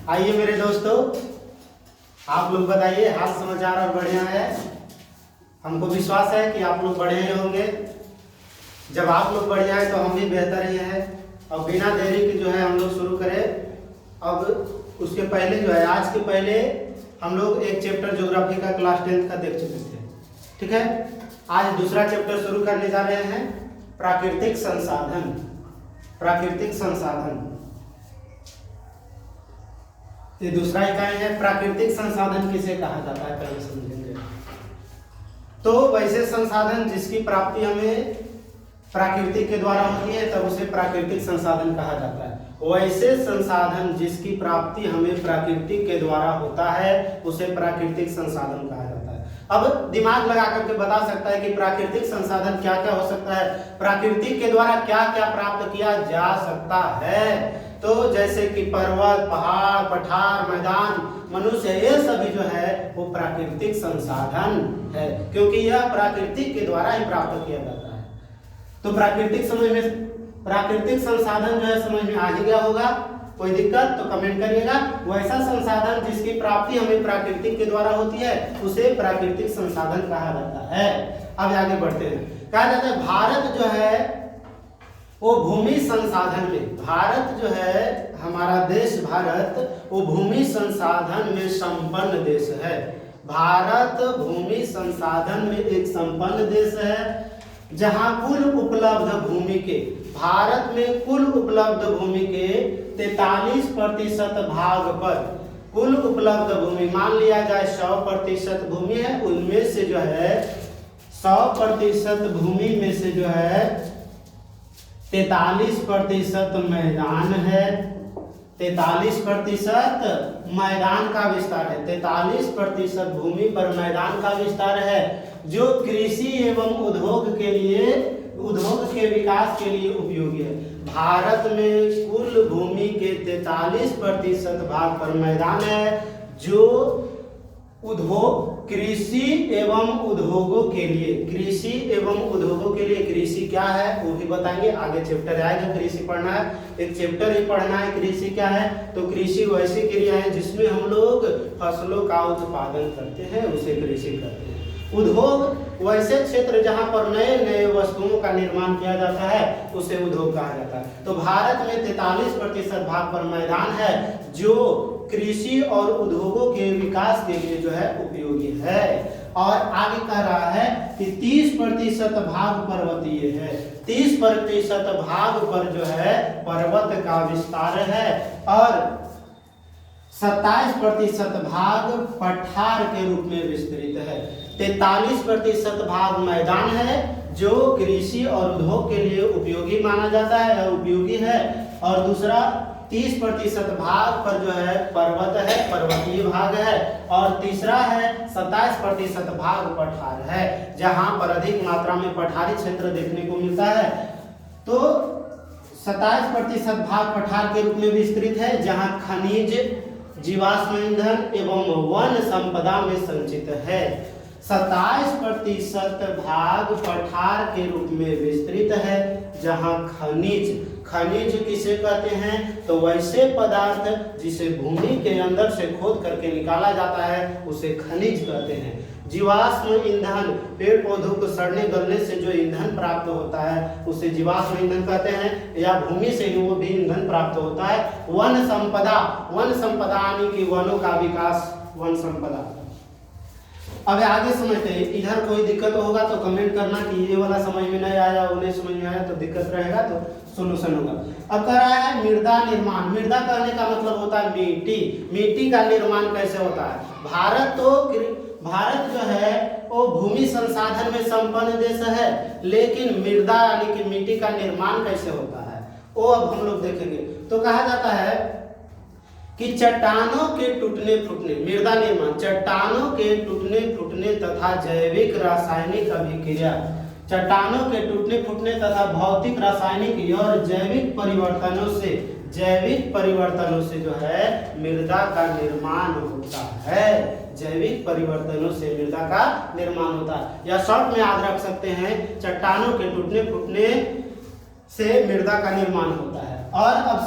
आइए मेरे दोस्तों, आप लोग बताइए, हाल समाचार और बढ़िया है। हमको विश्वास है कि आप लोग बढ़िया ही होंगे। जब आप लोग बढ़िया है तो हम भी बेहतर ही हैं। और बिना देरी के जो है हम लोग शुरू करें। अब उसके पहले जो है, आज के पहले हम लोग एक चैप्टर ज्योग्राफी का क्लास 10th का देख चुके थे, ठीक है। आज दूसरा चैप्टर शुरू करने जा रहे हैं, प्राकृतिक संसाधन। प्राकृतिक संसाधन ये दूसरा इकाई है। प्राकृतिक संसाधन किसे कहा जाता है पहले समझेंगे। तो वैसे संसाधन जिसकी प्राप्ति हमें प्रकृति के द्वारा होती है तब उसे प्राकृतिक संसाधन कहा जाता है। वैसे संसाधन जिसकी प्राप्ति हमें प्रकृति के द्वारा होता है उसे प्राकृतिक संसाधन कहा जाता है। अब दिमाग लगा करके बता सकता है कि प्राकृतिक संसाधन क्या क्या हो सकता है, प्रकृति के द्वारा क्या क्या प्राप्त किया जा सकता है। तो जैसे कि पर्वत, पहाड़, पठार, मैदान, मनुष्य, ये सभी जो है वो प्राकृतिक संसाधन है, क्योंकि यह प्रकृति के द्वारा ही प्राप्त किया जाता है। तो प्राकृतिक संसाधन जो है समझ में आ ही गया होगा। कोई दिक्कत तो कमेंट करिएगा। वैसा संसाधन जिसकी प्राप्ति हमें प्रकृति के द्वारा होती है उसे प्राकृतिक संसाधन कहा जाता है। अब आगे बढ़ते हैं। कहा जाता है भारत जो है वो भूमि संसाधन में, भारत जो है हमारा देश भारत वो भूमि संसाधन में संपन्न देश है। भारत भूमि संसाधन में एक संपन्न देश है, जहां कुल उपलब्ध भूमि के, भारत में कुल उपलब्ध भूमि के 43% भाग पर, कुल उपलब्ध भूमि मान लिया जाए 100% भूमि है, उनमें से जो है 100% भूमि में से जो है 43% मैदान है। 43% मैदान का विस्तार है। 43% भूमि पर मैदान का विस्तार है जो कृषि एवं उद्योग के लिए, उद्योग के विकास के लिए उपयोगी है। भारत में कुल भूमि के 43% भाग पर मैदान है जो उद्योग, कृषि एवं उद्योगों के लिए, कृषि एवं उद्योगों के लिए, कृषि क्या है वो भी बताएंगे। आगे चैप्टर आएगा, कृषि पढ़ना है, एक चैप्टर ही पढ़ना है कृषि क्या है। तो कृषि वैसी क्रिया है जिसमें हम लोग फसलों का उत्पादन करते हैं, उसे कृषि कहते हैं। उद्योग वैसे क्षेत्र जहां पर नए नए वस्तुओं का निर्माण किया जाता है उसे उद्योग कहा जाता है। तो भारत में 43% भाग पर मैदान है जो कृषि और उद्योगों के विकास के लिए जो है उपयोगी है। और आगे कह रहा है कि 30% भाग पर्वतीय है। 30% भाग पर जो है पर्वत का विस्तार है और 27% भाग पठार के रूप में विस्तृत है। 43% भाग मैदान है जो कृषि और उद्योग के लिए उपयोगी माना जाता है, उपयोगी है। और दूसरा 30% भाग पर जो है पर्वत है, पर्वतीय भाग है। और तीसरा है 27% भाग पठार है, जहां पर अधिक मात्रा में पठारी क्षेत्र देखने को मिलता है। तो 27% भाग पठार के रूप में विस्तृत है, जहां खनिज, जीवाश्म ईंधन एवं वन संपदा में संचित है। 27% भाग पठार के रूप में विस्तृत है, जहां खनिज, खनिज किसे कहते हैं तो वैसे पदार्थ जिसे भूमि के अंदर से खोद करके निकाला जाता है उसे खनिज कहते हैं। जीवाश्म ईंधन, पेड़ पौधों को सड़ने गलने से जो ईंधन प्राप्त होता है उसे जीवाश्म ईंधन कहते हैं, या भूमि से ही वो भी ईंधन प्राप्त होता है। वन संपदा, वन संपदा यानी कि वनों का विकास, वन संपदा। अब आगे समझते हैं। इधर कोई दिक्कत होगा तो कमेंट करना कि ये वाला समझ में नहीं आया, वो नहीं समझ में आया, तो दिक्कत रहेगा तो सोल्यूशन होगा। अब कह रहा है मृदा निर्माण। मृदा कहने का मतलब होता है मिट्टी। मिट्टी का निर्माण कैसे होता है। भारत जो है वो भूमि संसाधन में संपन्न देश है, लेकिन मृदा यानी कि मिट्टी का निर्माण कैसे होता है वो अब हम लोग देखेंगे। तो कहा जाता है कि चट्टानों के टूटने फूटने, मृदा निर्माण, चट्टानों के टूटने फूटने तथा जैविक रासायनिक अभिक्रिया, चट्टानों के टूटने फूटने तथा भौतिक, रासायनिक और जैविक परिवर्तनों से जो है मृदा का निर्माण होता है। जैविक परिवर्तनों से मृदा का निर्माण होता है, या शॉर्ट में याद रख सकते हैं चट्टानों के टूटने फूटने से मृदा का निर्माण होता है। और अब